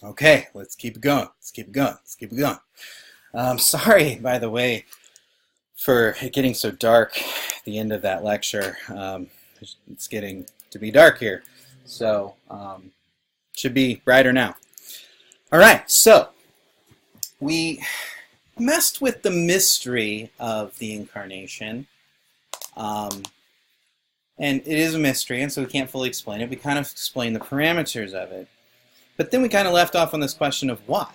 Okay, let's keep it going. Let's keep it going. Let's keep it going. Sorry, by the way, for it getting so dark at the end of that lecture. It's getting to be dark here, so should be brighter now. All right, so we messed with the mystery of the Incarnation, and it is a mystery, and so we can't fully explain it. We kind of explain the parameters of it, but then we kind of left off on this question of why.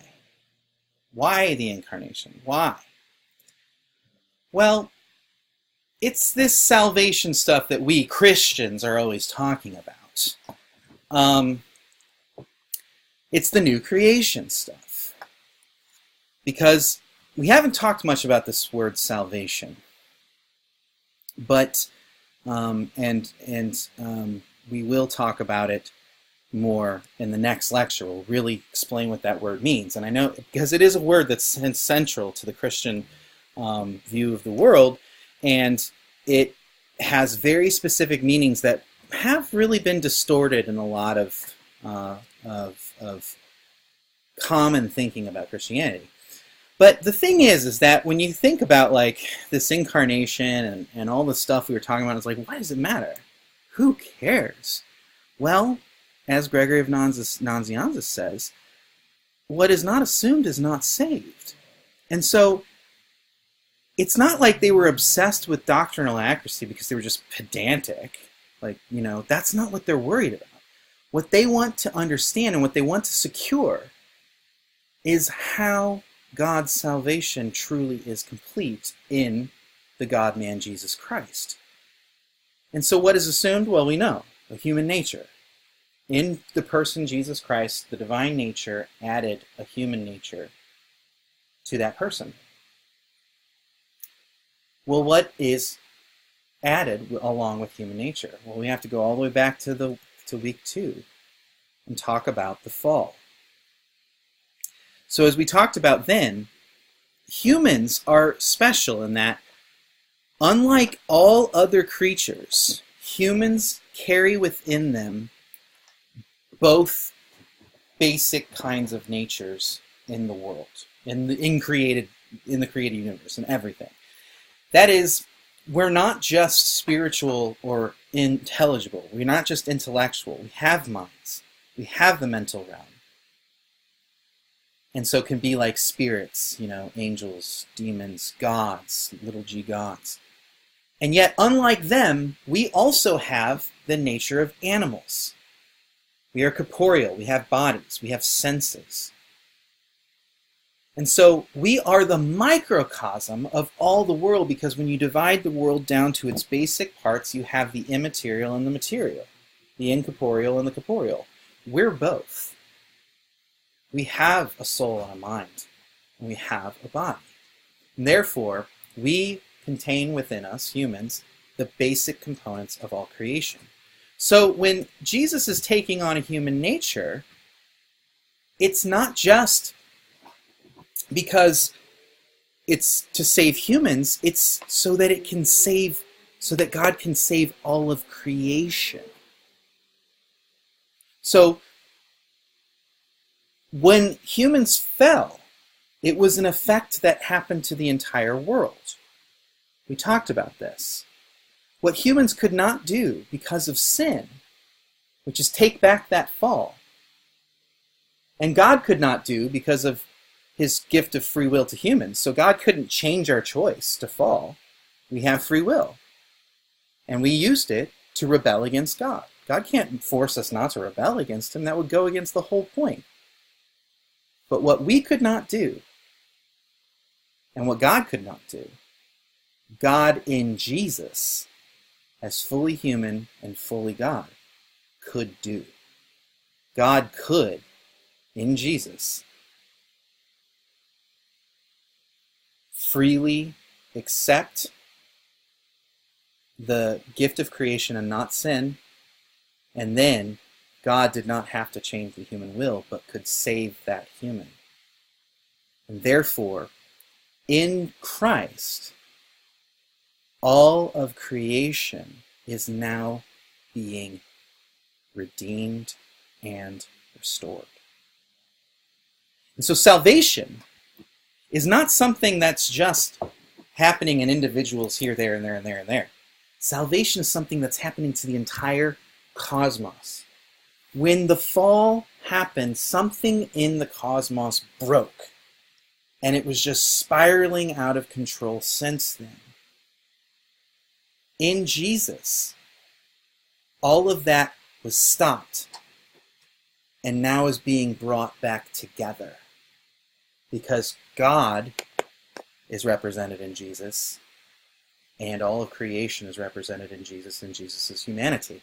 Why the Incarnation? Why? Well, it's this salvation stuff that we Christians are always talking about. It's the new creation stuff. Because we haven't talked much about this word salvation. But, we will talk about it more in the next lecture. We'll really explain what that word means. And I know, because it is a word that's central to the Christian view of the world, and it has very specific meanings that have really been distorted in a lot of common thinking about Christianity. But the thing is that when you think about like this incarnation and all the stuff we were talking about, it's like, why does it matter? Who cares? Well, as Gregory of Nazianzus says, what is not assumed is not saved. And so it's not like they were obsessed with doctrinal accuracy because they were just pedantic. Like, that's not what they're worried about. What they want to understand and what they want to secure is how God's salvation truly is complete in the God-man Jesus Christ. And so what is assumed? Well, we know, the human nature. In the person Jesus Christ, the divine nature added a human nature to that person. Well, what is added along with human nature? Well, we have to go all the way back to week 2 and talk about the fall. So as we talked about then, humans are special in that, unlike all other creatures, humans carry within them both basic kinds of natures in the world, in the created universe, and everything. That is, we're not just spiritual or intelligible. We're not just intellectual. We have minds. We have the mental realm. And so can be like spirits, angels, demons, gods, little g gods. And yet, unlike them, we also have the nature of animals. We are corporeal. We have bodies. We have senses. And so we are the microcosm of all the world, because when you divide the world down to its basic parts, you have the immaterial and the material, the incorporeal and the corporeal. We're both. We have a soul and a mind, and we have a body. And therefore, we contain within us, humans, the basic components of all creation. So when Jesus is taking on a human nature, it's not just because it's to save humans, it's so that God can save all of creation. So when humans fell, it was an effect that happened to the entire world. We talked about this. What humans could not do because of sin, which is take back that fall, and God could not do because of his gift of free will to humans. So God couldn't change our choice to fall. We have free will. And we used it to rebel against God. God can't force us not to rebel against him. That would go against the whole point. But what we could not do, and what God could not do, God in Jesus, as fully human and fully God, could do. God could, in Jesus, freely accept the gift of creation and not sin, and then God did not have to change the human will, but could save that human. And therefore, in Christ, all of creation is now being redeemed and restored. And so salvation is not something that's just happening in individuals here, there, and there, and there, and there. Salvation is something that's happening to the entire cosmos. When the fall happened, something in the cosmos broke. And it was just spiraling out of control since then. In Jesus, all of that was stopped and now is being brought back together. Because God is represented in Jesus, and all of creation is represented in Jesus and Jesus' humanity.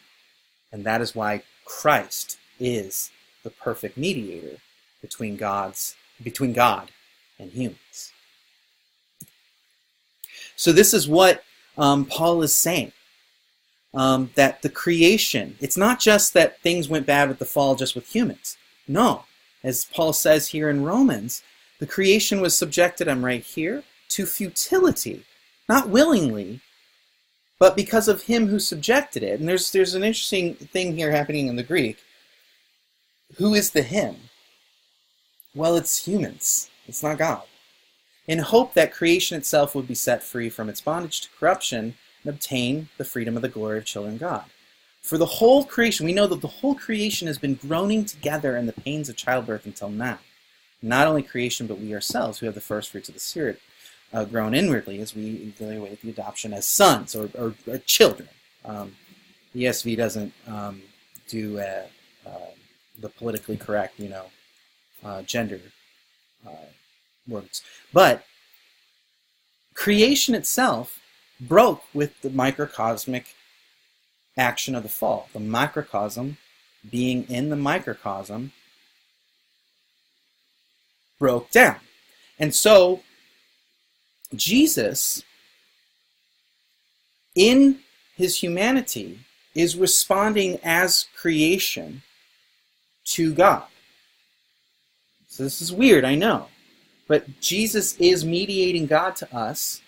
And that is why Christ is the perfect mediator between God and humans. So this is what Paul is saying. That the creation, it's not just that things went bad with the fall just with humans. No, as Paul says here in Romans, the creation was subjected, I'm right here, to futility, not willingly, but because of him who subjected it. And there's an interesting thing here happening in the Greek. Who is the him? Well, it's humans. It's not God. In hope that creation itself would be set free from its bondage to corruption and obtain the freedom of the glory of children of God. For the whole creation, we know that the whole creation has been groaning together in the pains of childbirth until now. Not only creation, but we ourselves, who have the first fruits of the Spirit, grown inwardly as we evaluate the adoption as sons or children. The ESV doesn't do the politically correct, gender words. But creation itself broke with the microcosmic action of the fall. The microcosm being in the microcosm broke down. And so Jesus, in his humanity, is responding as creation to God. So this is weird, I know. But Jesus is mediating God to us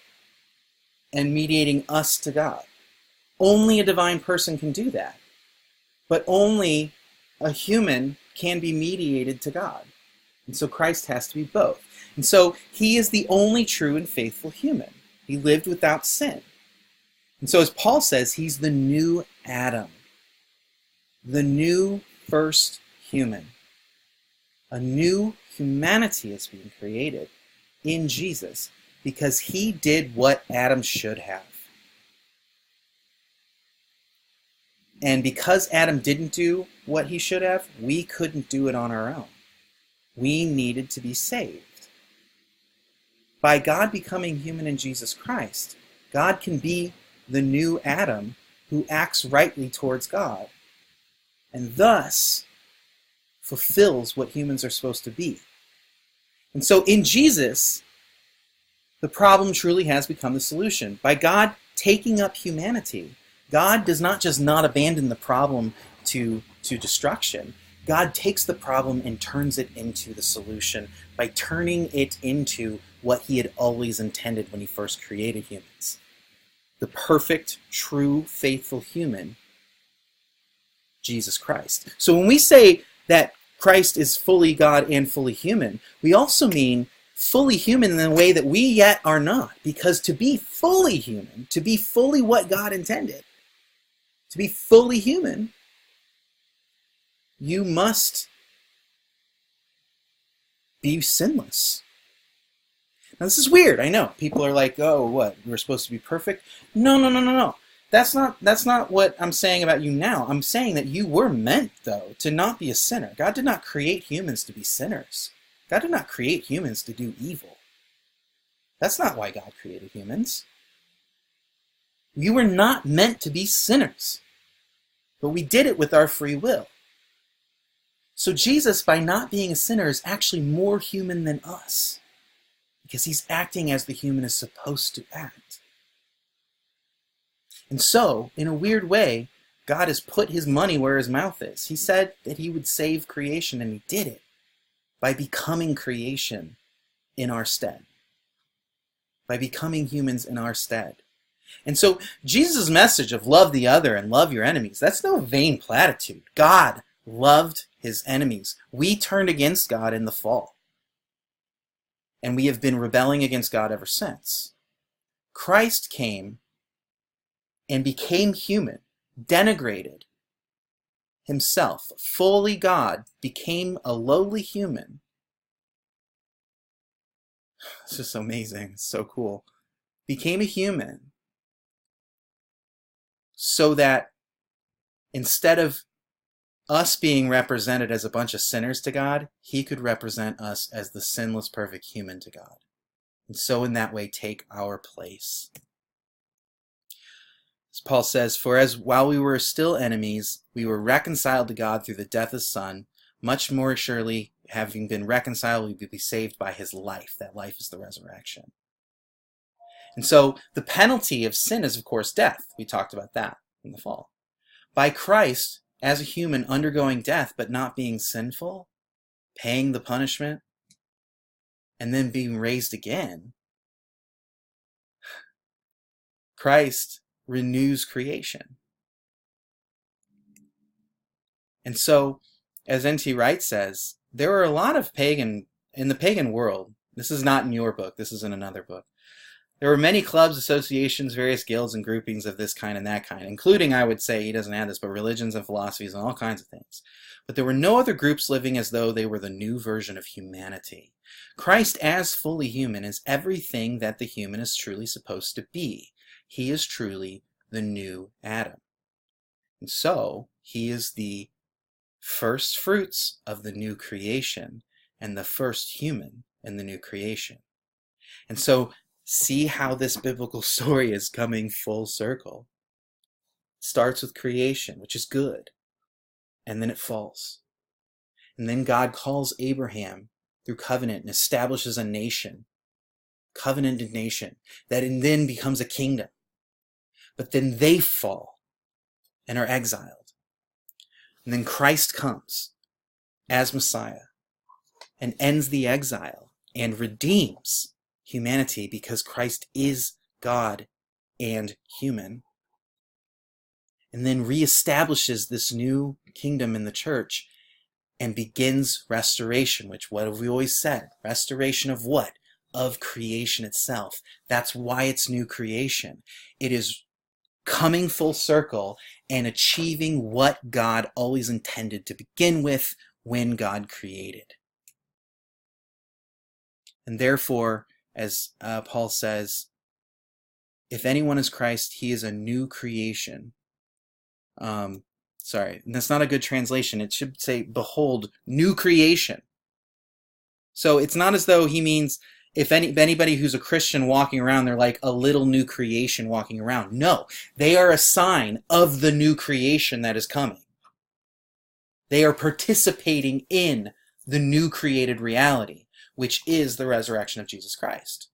and mediating us to God. Only a divine person can do that. But only a human can be mediated to God. And so Christ has to be both. And so he is the only true and faithful human. He lived without sin. And so as Paul says, he's the new Adam. The new first human. A new humanity is being created in Jesus because he did what Adam should have. And because Adam didn't do what he should have, we couldn't do it on our own. We needed to be saved. By God becoming human in Jesus Christ, God can be the new Adam who acts rightly towards God and thus fulfills what humans are supposed to be. And so in Jesus, the problem truly has become the solution. By God taking up humanity, God does not just not abandon the problem to destruction. God takes the problem and turns it into the solution by turning it into what he had always intended when he first created humans. The perfect, true, faithful human, Jesus Christ. So when we say that Christ is fully God and fully human, we also mean fully human in a way that we yet are not. Because to be fully human, to be fully what God intended, to be fully human, you must be sinless. Now this is weird, I know. People are like, oh, what? We're supposed to be perfect? No. That's not what I'm saying about you now. I'm saying that you were meant, though, to not be a sinner. God did not create humans to be sinners. God did not create humans to do evil. That's not why God created humans. You were not meant to be sinners. But we did it with our free will. So Jesus, by not being a sinner, is actually more human than us. Because he's acting as the human is supposed to act. And so, in a weird way, God has put his money where his mouth is. He said that he would save creation, and he did it by becoming creation in our stead. By becoming humans in our stead. And so, Jesus' message of love the other and love your enemies, that's no vain platitude. God loved his enemies. We turned against God in the fall. and we have been rebelling against God ever since. Christ came and became human, denigrated himself, fully God, became a lowly human. It's just amazing. It's so cool. Became a human so that instead of us being represented as a bunch of sinners to God, he could represent us as the sinless, perfect human to God. And so in that way take our place. As Paul says, for as while we were still enemies, we were reconciled to God through the death of his Son, much more surely, having been reconciled, we would be saved by his life. That life is the resurrection. And so the penalty of sin is, of course, death. We talked about that in the fall. By Christ, as a human, undergoing death, but not being sinful, paying the punishment, and then being raised again, Christ renews creation. And so, as N.T. Wright says, there are a lot of in the pagan world, this is not in your book, this is in another book, there were many clubs, associations, various guilds and groupings of this kind and that kind, including, I would say, he doesn't add this, but religions and philosophies and all kinds of things. But there were no other groups living as though they were the new version of humanity. Christ, as fully human, is everything that the human is truly supposed to be. He is truly the new Adam. And so, he is the first fruits of the new creation and the first human in the new creation. And so, see how this biblical story is coming full circle. It starts with creation, which is good, and then it falls. And then God calls Abraham through covenant and establishes a nation, covenanted nation, that then becomes a kingdom. But then they fall and are exiled. And then Christ comes as Messiah and ends the exile and redeems humanity because Christ is God and human, and then reestablishes this new kingdom in the church and begins restoration, which what have we always said? Restoration of what? Of creation itself. That's why it's new creation. It is coming full circle and achieving what God always intended to begin with when God created. And therefore, as Paul says, if anyone is Christ, he is a new creation. Sorry, that's not a good translation. It should say, behold, new creation. So it's not as though he means if anybody who's a Christian walking around, they're like a little new creation walking around. No, they are a sign of the new creation that is coming. They are participating in the new created reality, which is the resurrection of Jesus Christ.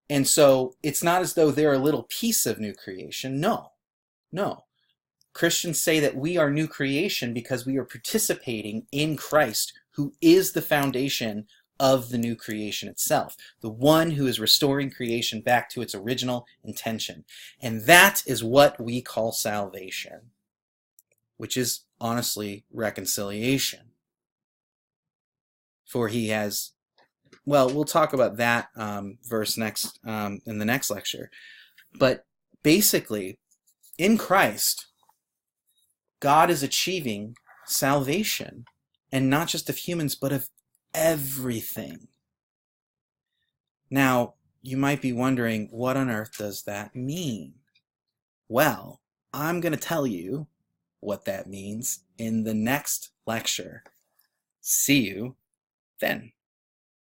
And so it's not as though they're a little piece of new creation. No. Christians say that we are new creation because we are participating in Christ, who is the foundation of the new creation itself, the one who is restoring creation back to its original intention. And that is what we call salvation, which is honestly reconciliation. For he has, well, we'll talk about that verse next in the next lecture. But basically, in Christ, God is achieving salvation, and not just of humans, but of everything. Now, you might be wondering, what on earth does that mean? Well, I'm going to tell you what that means in the next lecture. See you then.